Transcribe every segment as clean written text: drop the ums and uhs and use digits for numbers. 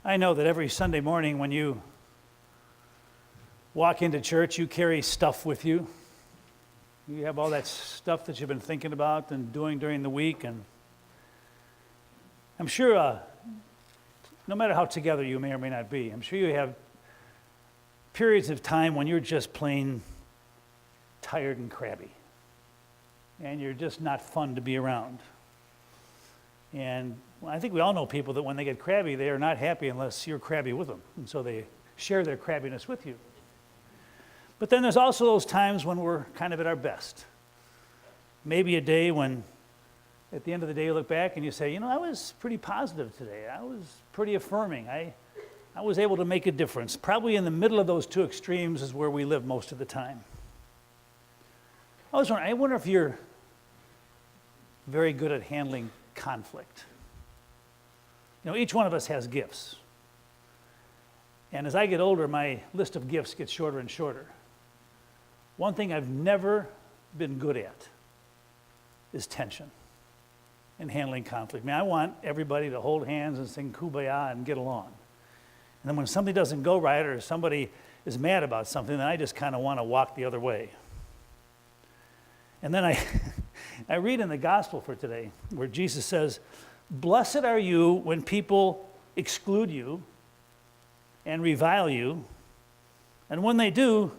I know that every Sunday morning when you walk into church, you carry stuff with you. You have all that stuff that you've been thinking about and doing during the week. And I'm sure, no matter how together you may or may not be, I'm sure you have periods of time when you're just plain tired and crabby. And you're just not fun to be around. And I think we all know people that when they get crabby, they are not happy unless you're crabby with them. And so they share their crabbiness with you. But then there's also those times when we're kind of at our best. Maybe a day when, at the end of the day, you look back and you say, I was pretty positive today. I was pretty affirming. I was able to make a difference. Probably in the middle of those two extremes is where we live most of the time. I wonder if you're very good at handling conflict. Each one of us has gifts. And as I get older, my list of gifts gets shorter and shorter. One thing I've never been good at is tension and handling conflict. I want everybody to hold hands and sing Kumbaya and get along. And then when something doesn't go right or somebody is mad about something, then I just kind of want to walk the other way. And then I read in the gospel for today where Jesus says, "Blessed are you when people exclude you and revile you, and when they do,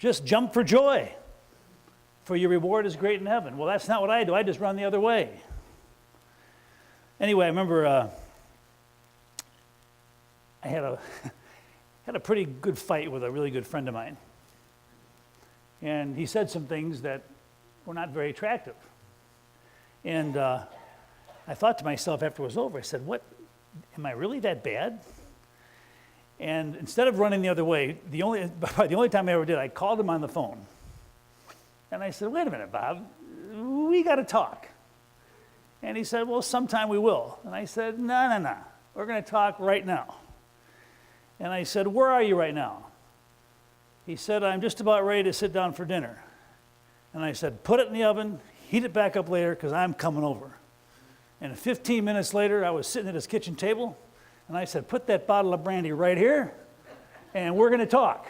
just jump for joy, for your reward is great in heaven." Well, that's not what I do. I just run the other way. Anyway, I remember I had a pretty good fight with a really good friend of mine. And he said some things that were not very attractive. And I thought to myself after it was over, I said, "What, am I really that bad?" And instead of running the other way, the only time I ever did, I called him on the phone. And I said, "Wait a minute, Bob, we got to talk." And he said, "Well, sometime we will." And I said, No, we're going to talk right now. And I said, "Where are you right now?" He said, "I'm just about ready to sit down for dinner." And I said, "Put it in the oven, heat it back up later, because I'm coming over." And 15 minutes later, I was sitting at his kitchen table, and I said, "Put that bottle of brandy right here, and we're going to talk."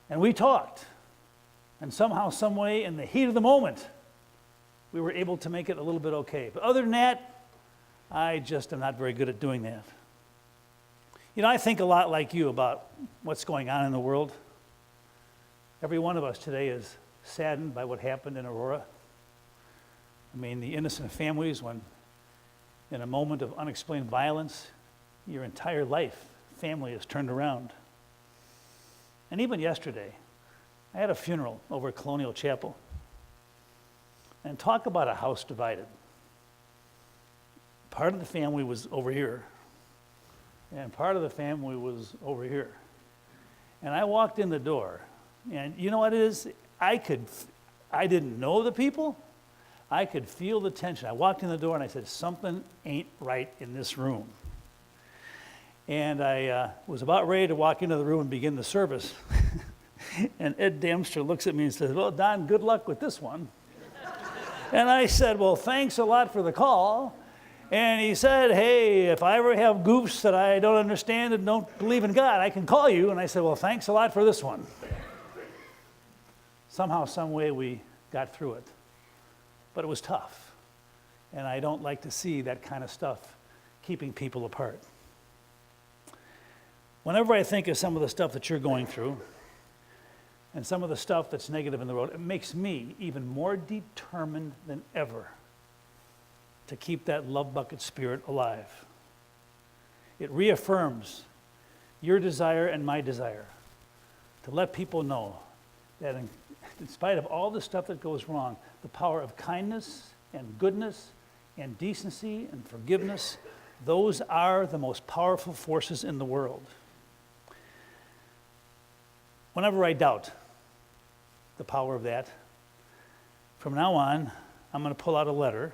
And we talked. And somehow, some way, in the heat of the moment, we were able to make it a little bit okay. But other than that, I just am not very good at doing that. I think a lot like you about what's going on in the world. Every one of us today is saddened by what happened in Aurora. The innocent families, when in a moment of unexplained violence, your entire life, family is turned around. And even yesterday, I had a funeral over at Colonial Chapel. And talk about a house divided. Part of the family was over here, and part of the family was over here. And I walked in the door, and you know what it is? I didn't know the people. I could feel the tension. I walked in the door and I said, "Something ain't right in this room." And I was about ready to walk into the room and begin the service. And Ed Damster looks at me and says, "Well, Don, good luck with this one." And I said, "Well, thanks a lot for the call." And he said, "Hey, if I ever have goofs that I don't understand and don't believe in God, I can call you." And I said, "Well, thanks a lot for this one." Somehow, some way, we got through it. But it was tough. And I don't like to see that kind of stuff keeping people apart. Whenever I think of some of the stuff that you're going through, and some of the stuff that's negative in the world, it makes me even more determined than ever to keep that love bucket spirit alive. It reaffirms your desire and my desire to let people know that in spite of all the stuff that goes wrong, the power of kindness and goodness and decency and forgiveness, those are the most powerful forces in the world. Whenever I doubt the power of that, from now on, I'm going to pull out a letter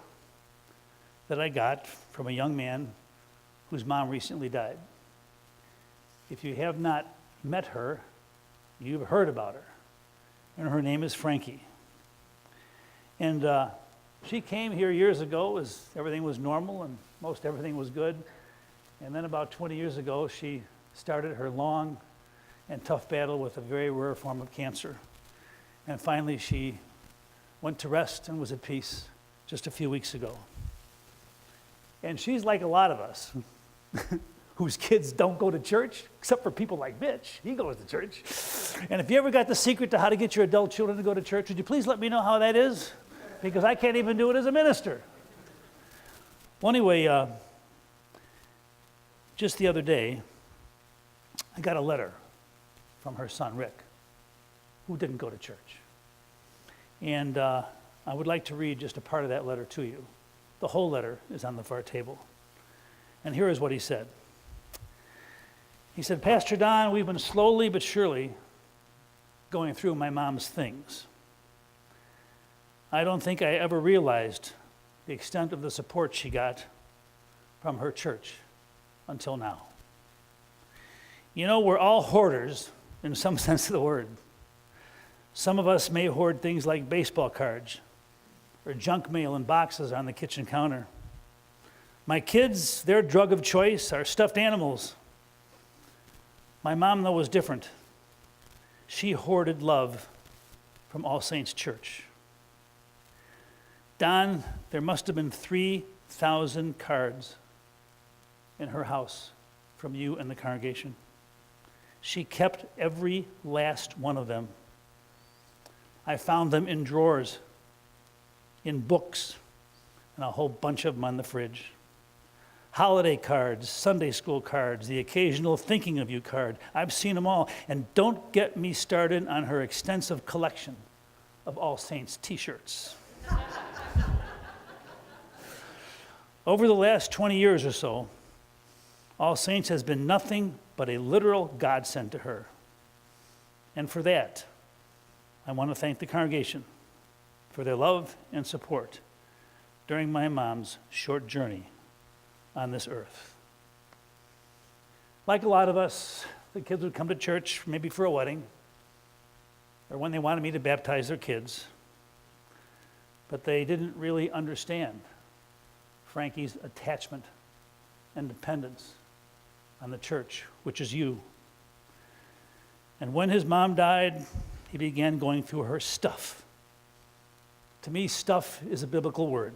that I got from a young man whose mom recently died. If you have not met her, you've heard about her. And her name is Frankie. And she came here years ago as everything was normal and most everything was good. And then about 20 years ago, she started her long and tough battle with a very rare form of cancer. And finally, she went to rest and was at peace just a few weeks ago. And she's like a lot of us, whose kids don't go to church, except for people like Mitch. He goes to church. And if you ever got the secret to how to get your adult children to go to church, would you please let me know how that is? Because I can't even do it as a minister. Well, anyway, just the other day, I got a letter from her son, Rick, who didn't go to church. And I would like to read just a part of that letter to you. The whole letter is on the far table. And here is what he said. He said, Pastor Don, we've been slowly but surely going through my mom's things. I don't think I ever realized the extent of the support she got from her church until now. You know, we're all hoarders in some sense of the word. Some of us may hoard things like baseball cards or junk mail in boxes on the kitchen counter. My kids, their drug of choice are stuffed animals. My mom, though, was different. She hoarded love from All Saints Church. Don, there must have been 3,000 cards in her house from you and the congregation. She kept every last one of them. I found them in drawers, in books, and a whole bunch of them on the fridge. Holiday cards, Sunday school cards, the occasional thinking of you card. I've seen them all. And don't get me started on her extensive collection of All Saints t-shirts. Over the last 20 years or so, All Saints has been nothing but a literal godsend to her. And for that, I want to thank the congregation for their love and support during my mom's short journey on this earth. Like a lot of us, the kids would come to church maybe for a wedding or when they wanted me to baptize their kids, but they didn't really understand Frankie's attachment and dependence on the church, which is you. And when his mom died, he began going through her stuff. To me, stuff is a biblical word.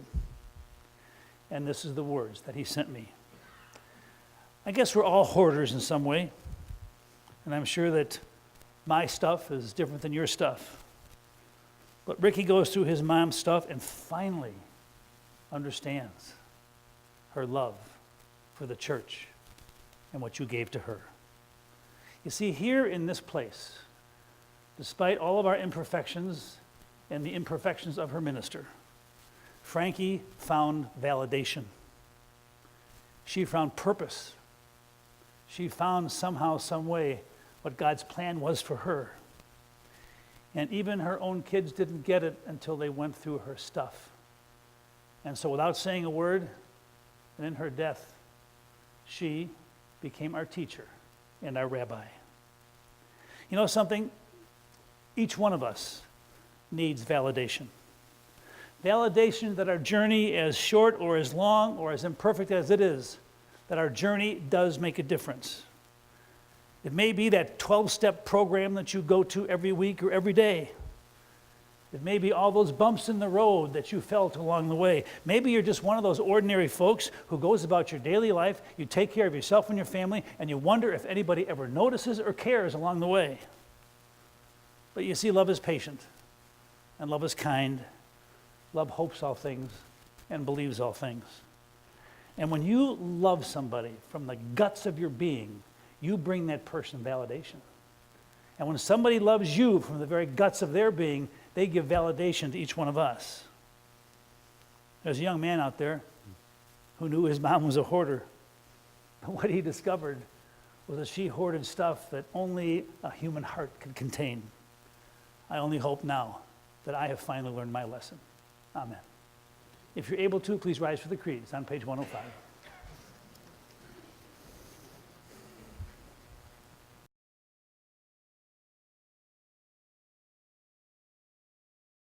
And this is the words that he sent me. I guess we're all hoarders in some way. And I'm sure that my stuff is different than your stuff. But Ricky goes through his mom's stuff and finally understands her love for the church and what you gave to her. You see, here in this place, despite all of our imperfections and the imperfections of her minister, Frankie found validation. She found purpose. She found somehow, some way, what God's plan was for her. And even her own kids didn't get it until they went through her stuff. And so without saying a word, and in her death, she became our teacher and our rabbi. You know something? Each one of us needs validation. Validation that our journey, as short or as long or as imperfect as it is, that our journey does make a difference. It may be that 12-step program that you go to every week or every day. It may be all those bumps in the road that you felt along the way. Maybe you're just one of those ordinary folks who goes about your daily life, you take care of yourself and your family, and you wonder if anybody ever notices or cares along the way. But you see, love is patient, and love is kind. Love hopes all things and believes all things. And when you love somebody from the guts of your being, you bring that person validation. And when somebody loves you from the very guts of their being, they give validation to each one of us. There's a young man out there who knew his mom was a hoarder. But what he discovered was that she hoarded stuff that only a human heart could contain. I only hope now that I have finally learned my lesson. Amen. If you're able to, please rise for the creed. It's on page 105.